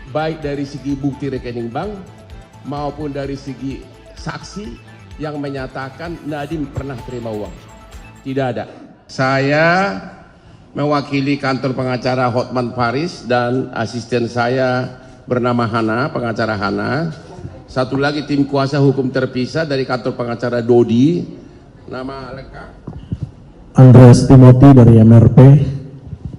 baik dari segi bukti rekening bank maupun dari segi saksi yang menyatakan Nadiem pernah terima uang. Tidak ada. Saya mewakili kantor pengacara Hotman Paris dan asisten saya bernama Hana, pengacara Hana. Satu lagi tim kuasa hukum terpisah dari kantor pengacara Dodi. Nama lengkap Andreas Timothy dari MRP.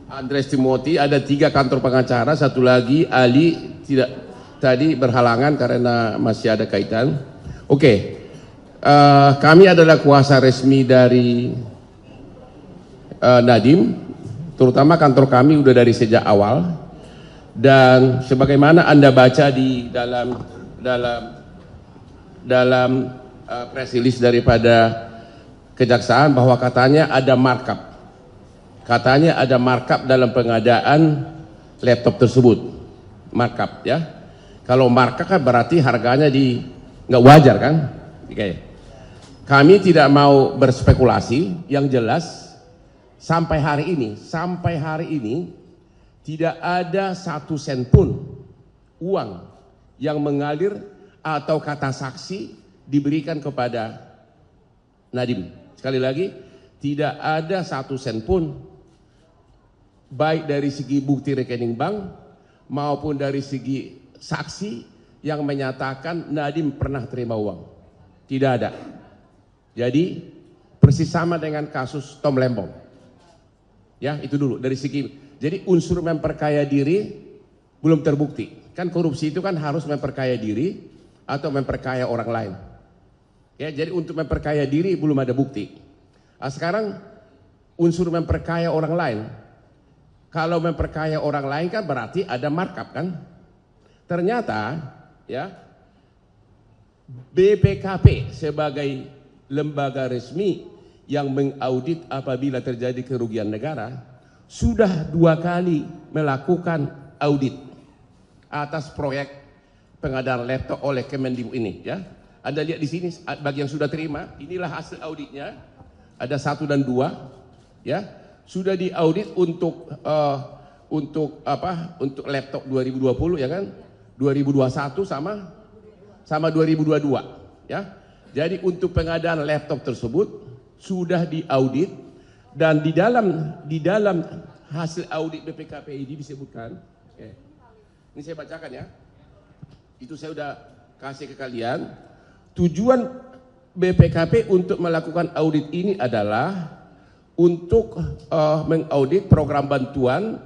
Andreas Timothy, ada 3 kantor pengacara, satu lagi Ali tidak tadi berhalangan karena masih ada kaitan. Oke. Kami adalah kuasa resmi dari Nadiem, terutama kantor kami udah dari sejak awal, dan sebagaimana Anda baca di dalam press release daripada kejaksaan bahwa katanya ada markup. Katanya ada markup dalam pengadaan laptop tersebut. Markup ya. Kalau markup kan berarti harganya nggak wajar kan? Oke. Kami tidak mau berspekulasi, yang jelas sampai hari ini tidak ada 1 sen pun uang yang mengalir atau kata saksi diberikan kepada Nadiem. Sekali lagi, tidak ada 1 sen pun baik dari segi bukti rekening bank maupun dari segi saksi yang menyatakan Nadiem pernah terima uang. Tidak ada. Jadi persis sama dengan kasus Tom Lembong. Ya, itu dulu dari segi. Jadi unsur memperkaya diri belum terbukti. Kan korupsi itu kan harus memperkaya diri atau memperkaya orang lain. Ya, jadi untuk memperkaya diri belum ada bukti. Nah, sekarang unsur memperkaya orang lain. Kalau memperkaya orang lain kan berarti ada markup kan? Ternyata ya BPKP sebagai lembaga resmi yang mengaudit apabila terjadi kerugian negara sudah 2 kali melakukan audit atas proyek pengadaan laptop oleh Kemendikbud ini ya. Anda lihat di sini bagi yang sudah terima, inilah hasil auditnya. Ada 1 dan 2 ya. Sudah diaudit untuk laptop 2020 ya kan, 2021 sama 2022 ya. Jadi untuk pengadaan laptop tersebut sudah diaudit, dan di dalam hasil audit BPKP ini disebutkan, ini saya bacakan ya, itu saya sudah kasih ke kalian. Tujuan BPKP untuk melakukan audit ini adalah untuk mengaudit program bantuan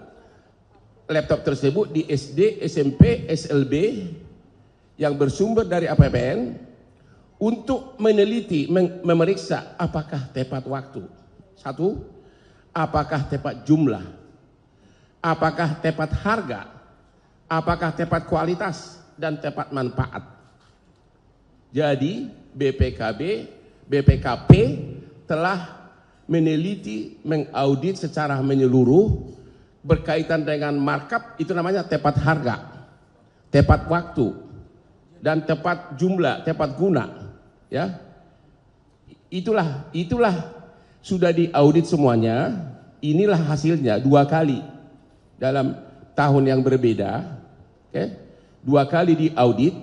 laptop tersebut di SD, SMP, SLB yang bersumber dari APBN untuk meneliti, memeriksa apakah tepat waktu. 1, apakah tepat jumlah, apakah tepat harga, apakah tepat kualitas, dan tepat manfaat. Jadi BPKP telah meneliti, mengaudit secara menyeluruh berkaitan dengan markup, itu namanya tepat harga, tepat waktu, dan tepat jumlah, tepat guna ya. Itulah sudah diaudit semuanya. Inilah hasilnya 2 kali dalam tahun yang berbeda. 2 kali diaudit.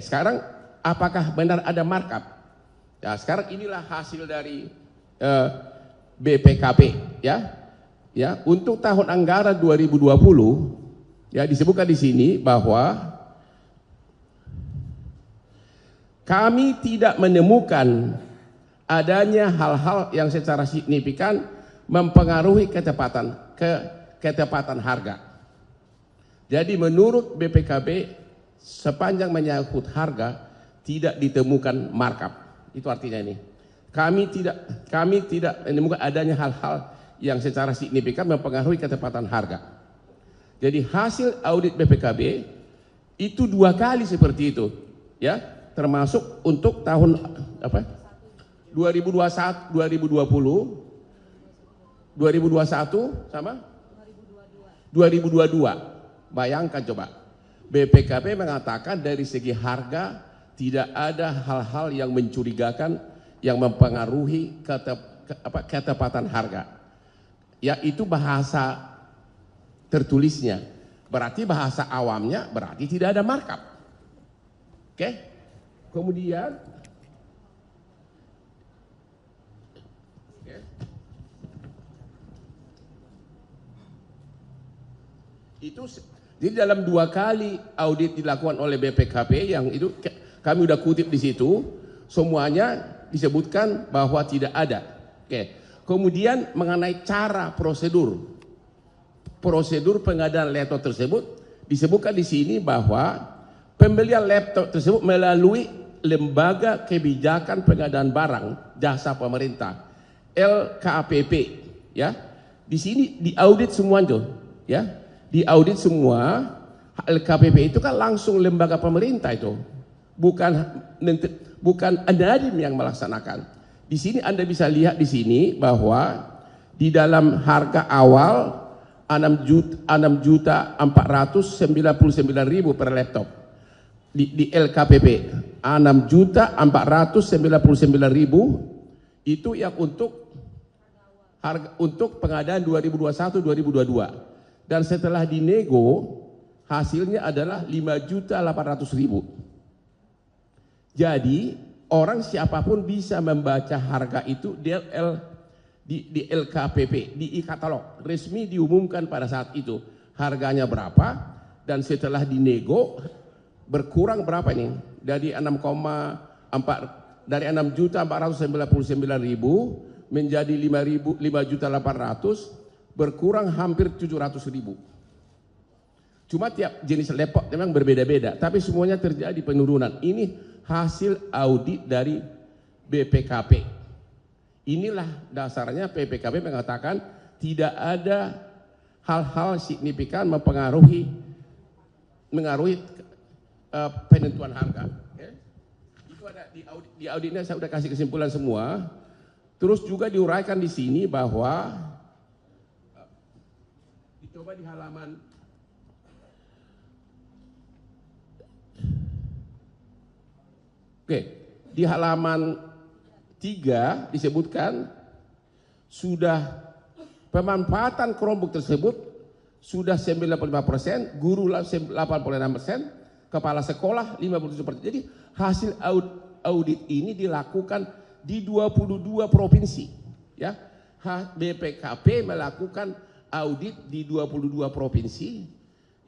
Sekarang apakah benar ada markup? Ya, sekarang inilah hasil dari BPKP ya. Ya, untuk tahun anggaran 2020 ya disebutkan di sini bahwa kami tidak menemukan adanya hal-hal yang secara signifikan mempengaruhi ketepatan harga. Jadi menurut BPKP sepanjang menyangkut harga tidak ditemukan markup. Itu artinya ini. Kami tidak menemukan adanya hal-hal yang secara signifikan mempengaruhi ketepatan harga. Jadi hasil audit BPKB itu 2 kali seperti itu, ya, termasuk untuk tahun 2021, 2021 sama 2022. Bayangkan coba, BPKP mengatakan dari segi harga tidak ada hal-hal yang mencurigakan yang mempengaruhi ketepatan harga. Ya, itu bahasa tertulisnya. Berarti bahasa awamnya berarti tidak ada markup. Oke? Kemudian itu jadi dalam 2 kali audit dilakukan oleh BPKP yang itu kami udah kutip di situ, semuanya disebutkan bahwa tidak ada. Oke. Kemudian mengenai cara prosedur pengadaan laptop tersebut disebutkan di sini bahwa pembelian laptop tersebut melalui Lembaga Kebijakan Pengadaan Barang Jasa Pemerintah LKPP, ya. Di sini diaudit semua itu, ya. Diaudit semua. LKPP itu kan langsung lembaga pemerintah itu, bukan Nadiem yang melaksanakan. Di sini Anda bisa lihat di sini bahwa di dalam harga awal 6.499.000 per laptop di LKPP 6.499.000 itu yang untuk harga untuk pengadaan 2021-2022, dan setelah dinego hasilnya adalah 5.800.000. Jadi orang siapapun bisa membaca harga itu di LKPP, di e-katalog resmi diumumkan pada saat itu harganya berapa, dan setelah dinego berkurang berapa ini dari 6.499.000 menjadi 5.800.000, berkurang hampir 700.000. Cuma tiap jenis laptop memang berbeda-beda, tapi semuanya terjadi penurunan. Ini hasil audit dari BPKP. Inilah dasarnya BPKP mengatakan tidak ada hal-hal signifikan mengaruhi penentuan harga. Itu ada di auditnya, saya sudah kasih kesimpulan semua. Terus juga diuraikan di sini bahwa dicoba di halaman di halaman 3 disebutkan sudah pemanfaatan Chromebook tersebut sudah 95%, guru 86%, kepala sekolah 57%. Jadi hasil audit ini dilakukan di 22 provinsi, ya. BPKP melakukan audit di 22 provinsi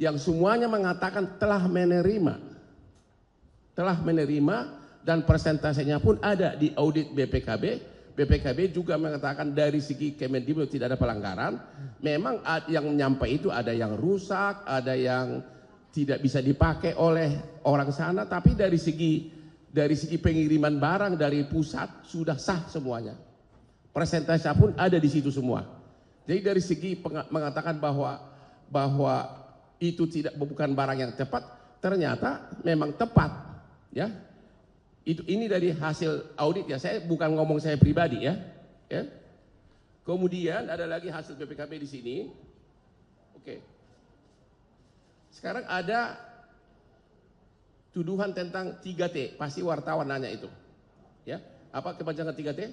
yang semuanya mengatakan telah menerima dan persentasenya pun ada di audit BPKB. BPKB juga mengatakan dari segi Kemendikbud tidak ada pelanggaran. Memang yang nyampe itu ada yang rusak, ada yang tidak bisa dipakai oleh orang sana, tapi dari segi pengiriman barang dari pusat sudah sah semuanya. Persentase pun ada di situ semua. Jadi dari segi mengatakan bahwa itu bukan barang yang tepat, ternyata memang tepat, ya. Ini dari hasil audit, ya. Saya bukan ngomong saya pribadi, ya. Kemudian ada lagi hasil BPKP di sini. Oke. Sekarang ada tuduhan tentang 3T, pasti wartawan nanya itu. Ya. Apa kepanjangan 3T?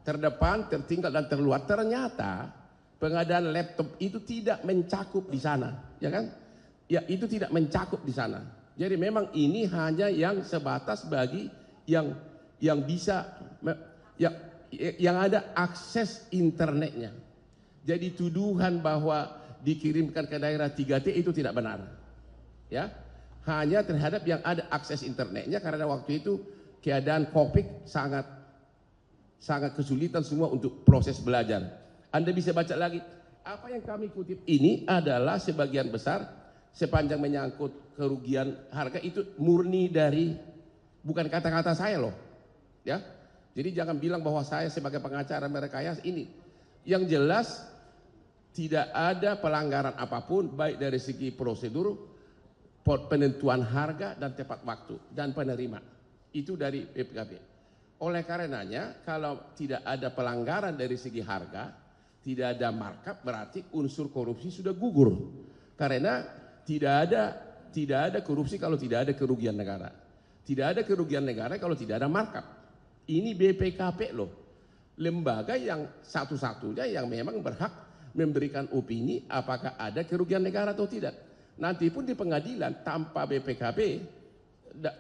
Terdepan, tertinggal dan terluar. Ternyata pengadaan laptop itu tidak mencakup di sana, ya kan? Ya, itu tidak mencakup di sana. Jadi memang ini hanya yang sebatas bagi yang bisa yang ada akses internetnya. Jadi tuduhan bahwa dikirimkan ke daerah 3T itu tidak benar. Ya. Hanya terhadap yang ada akses internetnya, karena waktu itu keadaan Covid sangat kesulitan semua untuk proses belajar. Anda bisa baca lagi. Apa yang kami kutip ini adalah sebagian besar sepanjang menyangkut kerugian harga itu murni dari, bukan kata-kata saya loh. Ya. Jadi jangan bilang bahwa saya sebagai pengacara merekayasa ini. Yang jelas tidak ada pelanggaran apapun baik dari segi prosedur, penentuan harga dan tepat waktu dan penerima. Itu dari BPKP. Oleh karenanya kalau tidak ada pelanggaran dari segi harga, tidak ada markup, berarti unsur korupsi sudah gugur. Karena tidak ada korupsi kalau tidak ada kerugian negara. Tidak ada kerugian negara kalau tidak ada markup. Ini BPKP loh. lembaga yang satu-satunya yang memang berhak memberikan opini apakah ada kerugian negara atau tidak. Nanti pun di pengadilan tanpa BPKB,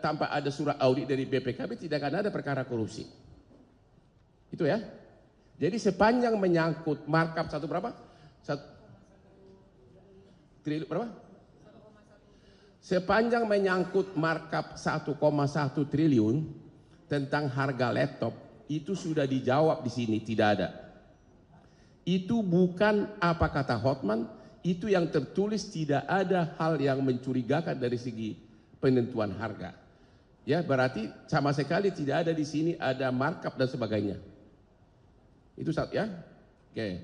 tanpa ada surat audit dari BPKB tidak akan ada perkara korupsi. Itu ya. Jadi sepanjang menyangkut markup satu berapa? Triliun berapa? Sepanjang menyangkut markup 1,1 triliun tentang harga laptop itu sudah dijawab di sini, tidak ada. Itu bukan apa kata Hotman, itu yang tertulis, tidak ada hal yang mencurigakan dari segi penentuan harga. Ya, berarti sama sekali tidak ada di sini ada markup dan sebagainya. Itu satu ya. Oke.